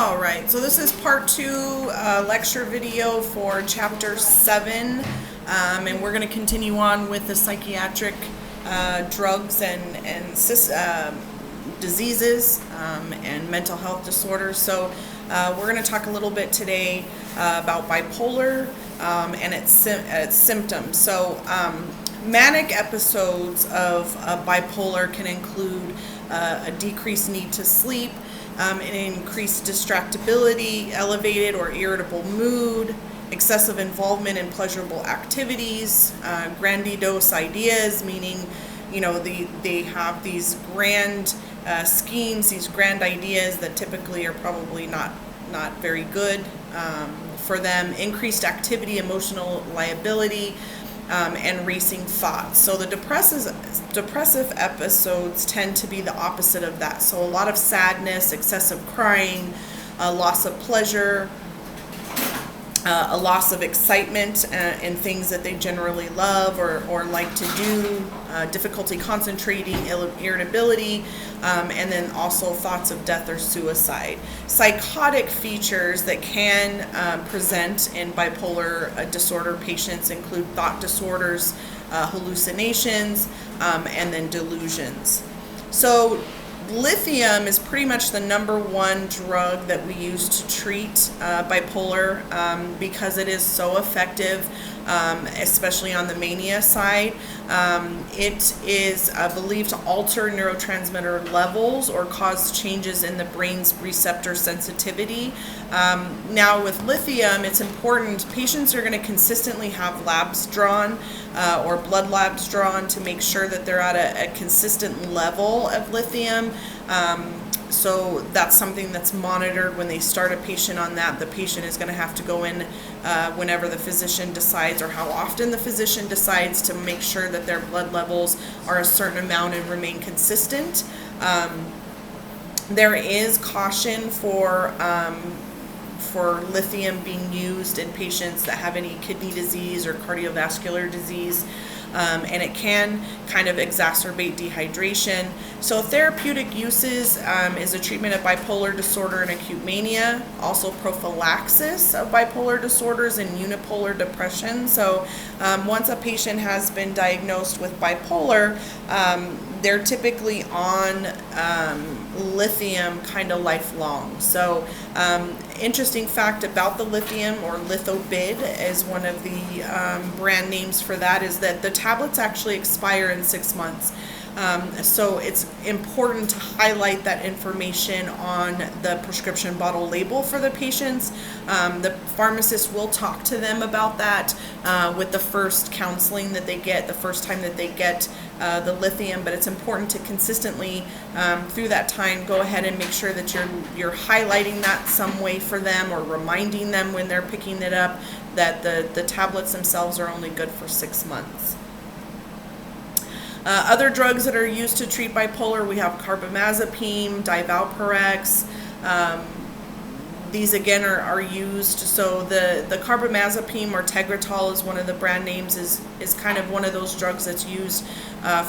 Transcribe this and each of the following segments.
All right, so this is part 2 lecture video for chapter 7, and we're going to continue on with the psychiatric drugs and diseases and mental health disorders. So we're going to talk a little bit today about bipolar and its symptoms. So manic episodes of bipolar can include a decreased need to sleep, an increased distractibility, elevated or irritable mood, excessive involvement in pleasurable activities, grandiose ideas, meaning, you know, they have these grand schemes, these grand ideas that typically are probably not very good for them, increased activity, emotional liability, and racing thoughts. So the depressive episodes tend to be the opposite of that. So a lot of sadness, excessive crying, a loss of pleasure, a loss of excitement in things that they generally love or like to do, difficulty concentrating, irritability, and then also thoughts of death or suicide. Psychotic features that can present in bipolar disorder patients include thought disorders, hallucinations, and then delusions. So lithium is pretty much the number one drug that we use to treat bipolar because it is so effective, especially on the mania side. It is believed to alter neurotransmitter levels or cause changes in the brain's receptor sensitivity. Now with lithium, it's important, patients are going to consistently have labs drawn or blood labs drawn to make sure that they're at a consistent level of lithium. So that's something that's monitored when they start a patient on that. The patient is going to have to go in whenever the physician decides, or how often the physician decides, to make sure that their blood levels are a certain amount and remain consistent. There is caution for lithium being used in patients that have any kidney disease or cardiovascular disease. And it can kind of exacerbate dehydration. So therapeutic uses is a treatment of bipolar disorder and acute mania, also prophylaxis of bipolar disorders and unipolar depression. So once a patient has been diagnosed with bipolar, they're typically on lithium kind of lifelong. So interesting fact about the lithium, or Lithobid is one of the brand names for that, is that the tablets actually expire in 6 months. So it's important to highlight that information on the prescription bottle label for the patients. The pharmacist will talk to them about that with the first counseling that they get, the first time that they get the lithium, but it's important to consistently through that time go ahead and make sure that you're highlighting that some way for them, or reminding them when they're picking it up that the tablets themselves are only good for 6 months. Other drugs that are used to treat bipolar, we have carbamazepine, divalproex. These again are used. So the carbamazepine, or Tegretol is one of the brand names, is kind of one of those drugs that's used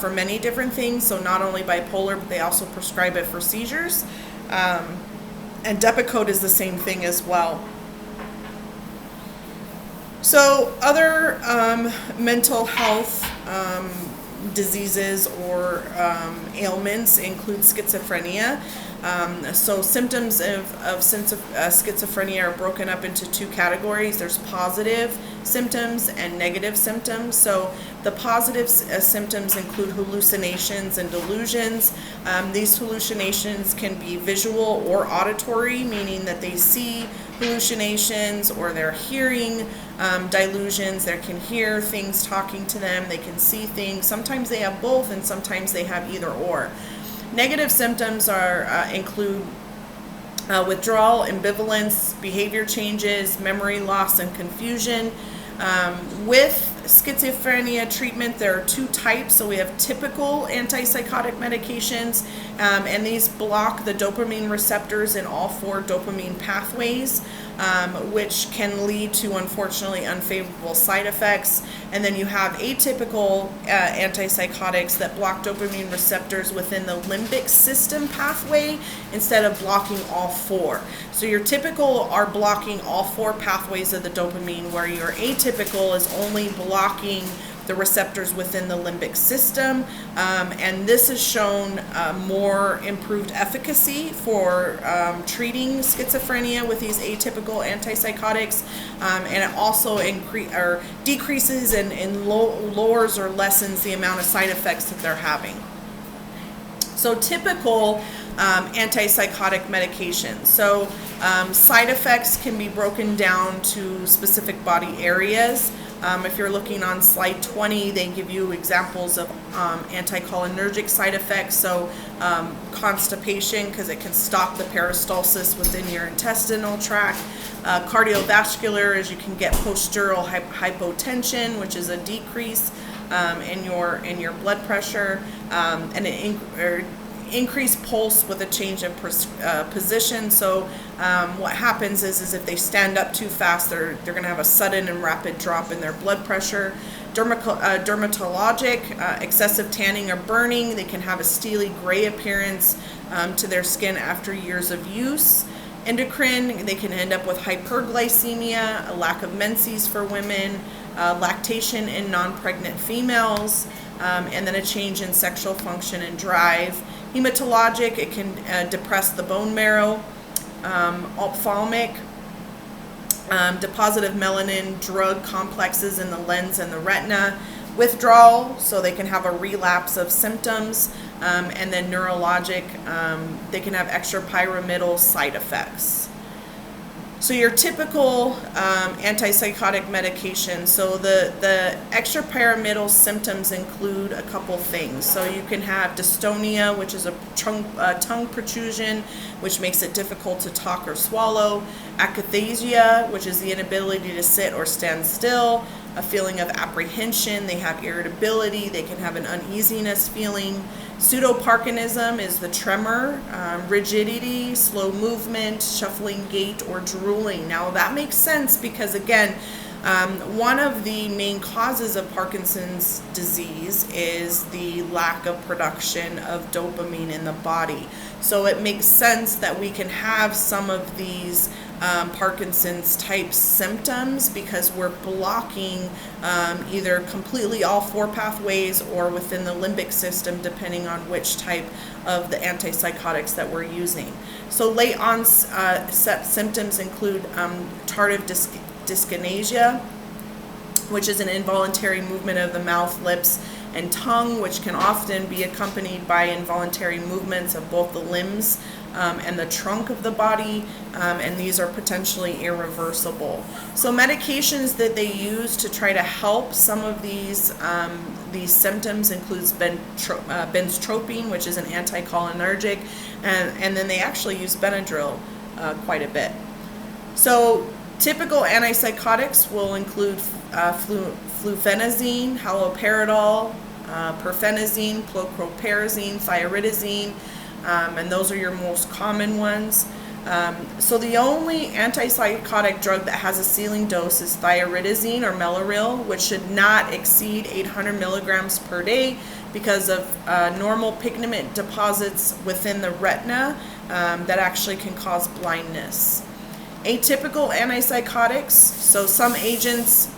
for many different things. So not only bipolar, but they also prescribe it for seizures. And Depakote is the same thing as well. So other mental health diseases or ailments include schizophrenia. So symptoms of schizophrenia are broken up into two categories. There's positive symptoms and negative symptoms. So the positive symptoms include hallucinations and delusions. These hallucinations can be visual or auditory, meaning that they see hallucinations, or they're hearing delusions. They can hear things talking to them, they can see things. Sometimes they have both, and sometimes they have either or. Negative symptoms include withdrawal, ambivalence, behavior changes, memory loss, and confusion. With schizophrenia treatment, there are two types. So we have typical antipsychotic medications, and these block the dopamine receptors in all 4 dopamine pathways. which can lead to, unfortunately, unfavorable side effects. And then you have atypical antipsychotics that block dopamine receptors within the limbic system pathway instead of blocking all four. So your typical are blocking all four pathways of the dopamine, where your atypical is only blocking the receptors within the limbic system, and this has shown more improved efficacy for treating schizophrenia with these atypical antipsychotics, and it also decreases and lowers or lessens the amount of side effects that they're having. So typical antipsychotic medications. So side effects can be broken down to specific body areas. If you're looking on slide 20, they give you examples of anticholinergic side effects. So constipation, because it can stop the peristalsis within your intestinal tract. Cardiovascular, as you can get postural hypotension, which is a decrease in your blood pressure, and an increased pulse with a change in position. So what happens is if they stand up too fast, they're going to have a sudden and rapid drop in their blood pressure. Dermatologic, excessive tanning or burning. They can have a steely gray appearance to their skin after years of use. Endocrine, they can end up with hyperglycemia, a lack of menses for women, lactation in non-pregnant females, and then a change in sexual function and drive. Hematologic, it can depress the bone marrow. Ophthalmic, deposit of melanin drug complexes in the lens and the retina. Withdrawal, so they can have a relapse of symptoms. And then neurologic, they can have extrapyramidal side effects. So your typical antipsychotic medication, so the extrapyramidal symptoms include a couple things. So you can have dystonia, which is a tongue protrusion, which makes it difficult to talk or swallow. Akathisia, which is the inability to sit or stand still. A feeling of apprehension. They have irritability. They can have an uneasiness feeling. Pseudoparkinsonism is the tremor, rigidity, slow movement, shuffling gait, or drooling. Now that makes sense because, again, one of the main causes of Parkinson's disease is the lack of production of dopamine in the body. So it makes sense that we can have some of these Parkinson's type symptoms because we're blocking either completely all four pathways or within the limbic system, depending on which type of the antipsychotics that we're using. So late onset symptoms include tardive dyskinesia, which is an involuntary movement of the mouth, lips, and tongue, which can often be accompanied by involuntary movements of both the limbs and the trunk of the body, and these are potentially irreversible. So medications that they use to try to help some of these symptoms includes benztropine, which is an anticholinergic, and then they actually use Benadryl quite a bit. So typical antipsychotics will include fluphenazine, haloperidol, perfenazine, chlorpromazine, thioridazine, and those are your most common ones. So the only antipsychotic drug that has a ceiling dose is thioridazine or Mellaril, which should not exceed 800 milligrams per day because of normal pigment deposits within the retina that actually can cause blindness. Atypical antipsychotics, so some agents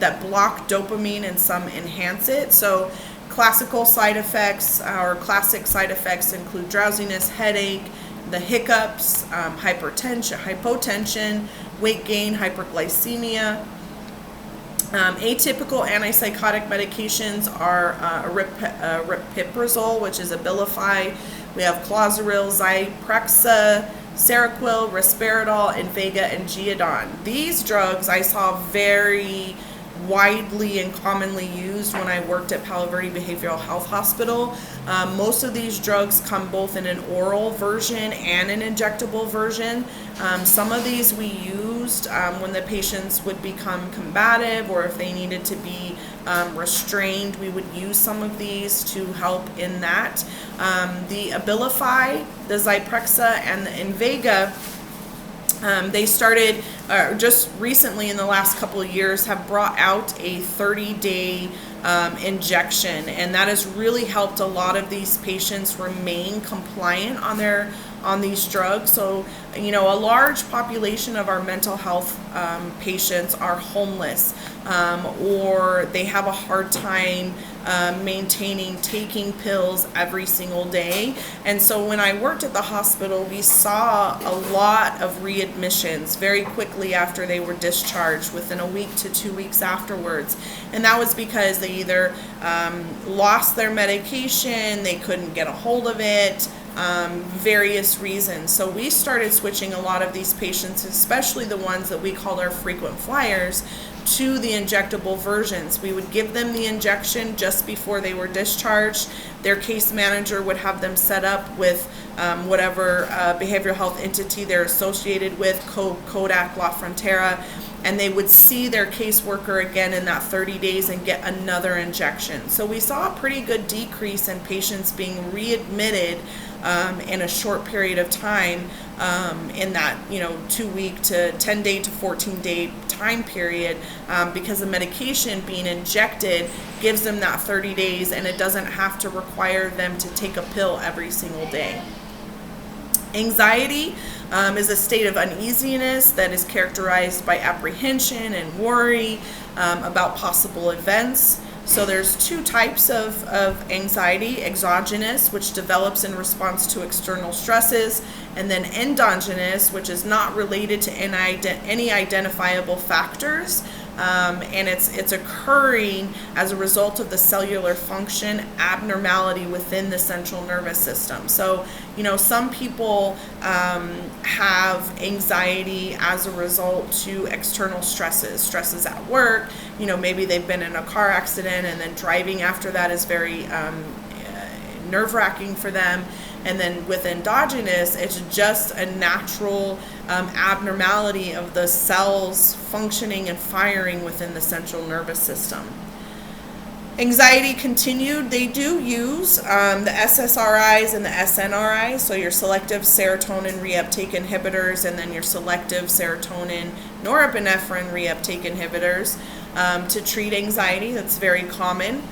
that block dopamine and some enhance it. So classic side effects include drowsiness, headache, the hiccups, hypotension, weight gain, hyperglycemia. Atypical antipsychotic medications are aripiprazole, which is Abilify. We have Clozaril, Zyprexa, Seroquel, Risperidol, Invega, and Geodon. These drugs I saw very widely and commonly used when I worked at Palo Verde Behavioral Health Hospital. Most of these drugs come both in an oral version and an injectable version. Some of these we used when the patients would become combative or if they needed to be restrained. We would use some of these to help in that. The Abilify, the Zyprexa, and the Invega They started just recently in the last couple of years have brought out a 30-day injection, and that has really helped a lot of these patients remain compliant on these drugs. So, a large population of our mental health patients are homeless, or they have a hard time maintaining taking pills every single day. And so when I worked at the hospital, we saw a lot of readmissions very quickly after they were discharged, within a week to 2 weeks afterwards. And that was because they either lost their medication, they couldn't get a hold of it, various reasons. So we started switching a lot of these patients, especially the ones that we called our frequent flyers, to the injectable versions. We would give them the injection just before they were discharged. Their case manager would have them set up with whatever behavioral health entity they're associated with, Kodak, La Frontera, and they would see their caseworker again in that 30 days and get another injection. So we saw a pretty good decrease in patients being readmitted in a short period of time, in that 2 week to 10-day to 14-day time period, because the medication being injected gives them that 30 days, and it doesn't have to require them to take a pill every single day. Anxiety is a state of uneasiness that is characterized by apprehension and worry about possible events. So there's two types of anxiety: exogenous, which develops in response to external stresses, and then endogenous, which is not related to any identifiable factors, and it's occurring as a result of the cellular function abnormality within the central nervous system. So, some people have anxiety as a result to external stresses at work. Maybe they've been in a car accident, and then driving after that is very nerve-wracking for them. And then with endogenous, it's just a natural abnormality of the cells functioning and firing within the central nervous system. Anxiety continued, they do use the SSRIs and the SNRIs, so your selective serotonin reuptake inhibitors, and then your selective serotonin norepinephrine reuptake inhibitors to treat anxiety. That's very common.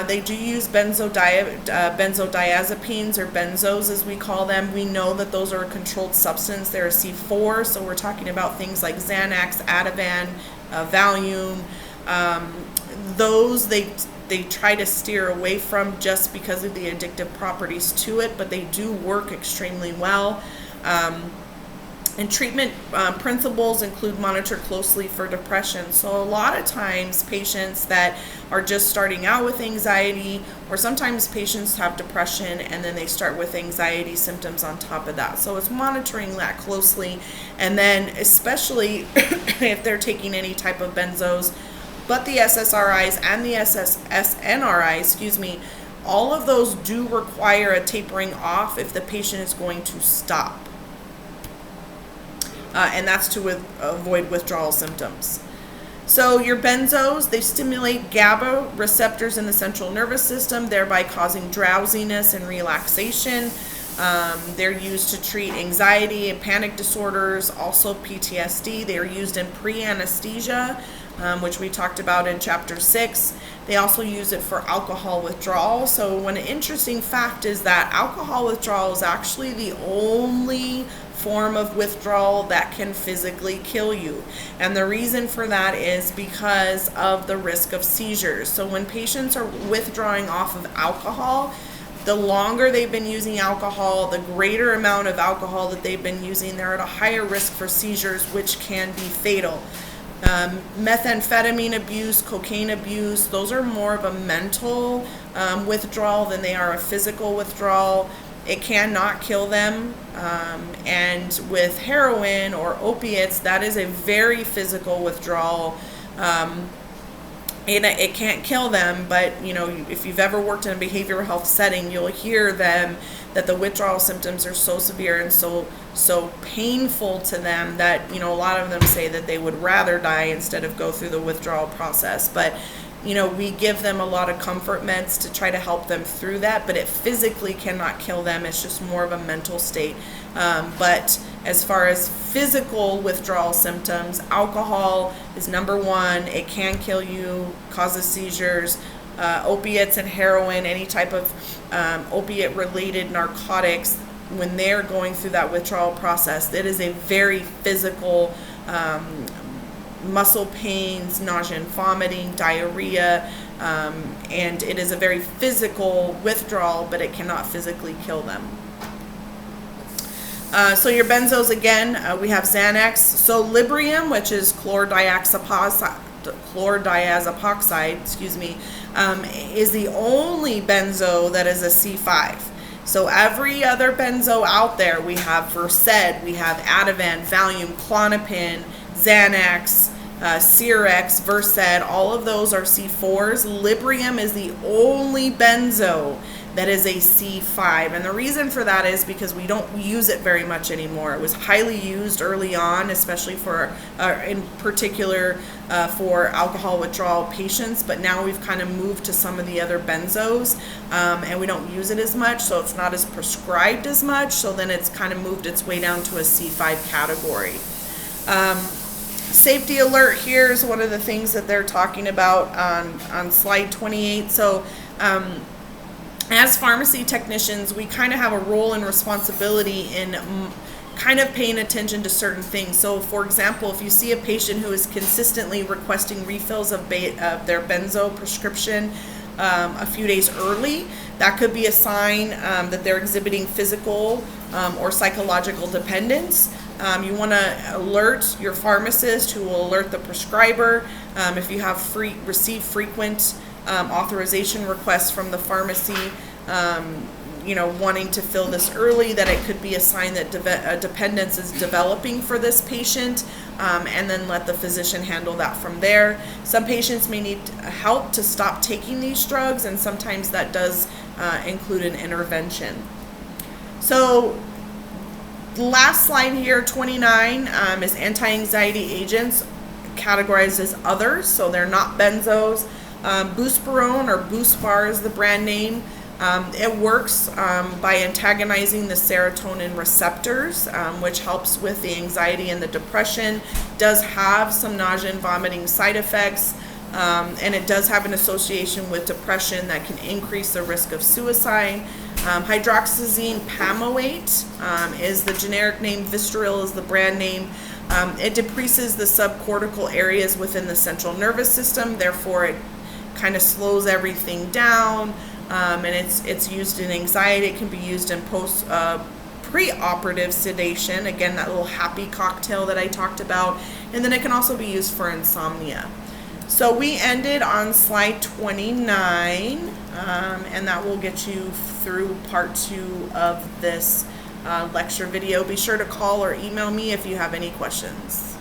They do use benzodiazepines, or benzos as we call them. We know that those are a controlled substance. They're a C4, so we're talking about things like Xanax, Ativan, Valium. Those they try to steer away from just because of the addictive properties to it, but they do work extremely well. And treatment principles include monitor closely for depression. So a lot of times patients that are just starting out with anxiety, or sometimes patients have depression and then they start with anxiety symptoms on top of that. So it's monitoring that closely, and then especially if they're taking any type of benzos, but the SSRIs and the SNRIs, all of those do require a tapering off if the patient is going to stop. And that's to avoid withdrawal symptoms. So your benzos, they stimulate GABA receptors in the central nervous system, thereby causing drowsiness and relaxation. They're used to treat anxiety and panic disorders, also PTSD. They're used in pre-anesthesia, which we talked about in chapter 6. They also use it for alcohol withdrawal. So one interesting fact is that alcohol withdrawal is actually the only form of withdrawal that can physically kill you. And the reason for that is because of the risk of seizures. So when patients are withdrawing off of alcohol, the longer they've been using alcohol, the greater amount of alcohol that they've been using, they're at a higher risk for seizures, which can be fatal. Methamphetamine abuse, cocaine abuse, those are more of a mental withdrawal than they are a physical withdrawal. It cannot kill them. And with heroin or opiates, that is a very physical withdrawal. And it can't kill them, but if you've ever worked in a behavioral health setting, you'll hear them that the withdrawal symptoms are so severe and so painful to them that a lot of them say that they would rather die instead of go through the withdrawal process. But we give them a lot of comfort meds to try to help them through that, but it physically cannot kill them. It's just more of a mental state. But as far as physical withdrawal symptoms, alcohol is number one. It can kill you, causes seizures. Opiates and heroin, any type of opiate-related narcotics, when they're going through that withdrawal process, it is a very physical muscle pains, nausea and vomiting, diarrhea, and it is a very physical withdrawal, but it cannot physically kill them. So your benzos, again, we have Xanax. So Librium, which is chlordiazepoxide, is the only benzo that is a C5. So every other benzo out there, we have Versed, we have Ativan, Valium, Klonopin, Xanax, Cirex, Versed, all of those are C4s. Librium is the only benzo that is a C5, and the reason for that is because we don't use it very much anymore. It was highly used early on, especially for, in particular, for alcohol withdrawal patients, but now we've kind of moved to some of the other benzos, and we don't use it as much, so it's not as prescribed as much, so then it's kind of moved its way down to a C5 category. Safety alert here is one of the things that they're talking about on slide 28. So as pharmacy technicians, we kind of have a role and responsibility in kind of paying attention to certain things. So for example, if you see a patient who is consistently requesting refills of their benzo prescription a few days early, that could be a sign that they're exhibiting physical or psychological dependence. You want to alert your pharmacist, who will alert the prescriber. If you have received frequent authorization requests from the pharmacy, wanting to fill this early, that it could be a sign that dependence is developing for this patient, and then let the physician handle that from there. Some patients may need help to stop taking these drugs, and sometimes that does include an intervention. So the last slide here, 29, is anti-anxiety agents categorized as others, so they're not benzos. Buspirone, or Buspar is the brand name. It works by antagonizing the serotonin receptors, which helps with the anxiety and the depression. Does have some nausea and vomiting side effects, and it does have an association with depression that can increase the risk of suicide. Hydroxyzine pamoate is the generic name. Vistaril is the brand name. It depresses the subcortical areas within the central nervous system, therefore it kind of slows everything down, and it's used in anxiety. It can be used in pre-operative sedation, again, that little happy cocktail that I talked about, and then it can also be used for insomnia. So we ended on slide 29, and that will get you through part 2 of this lecture video. Be sure to call or email me if you have any questions.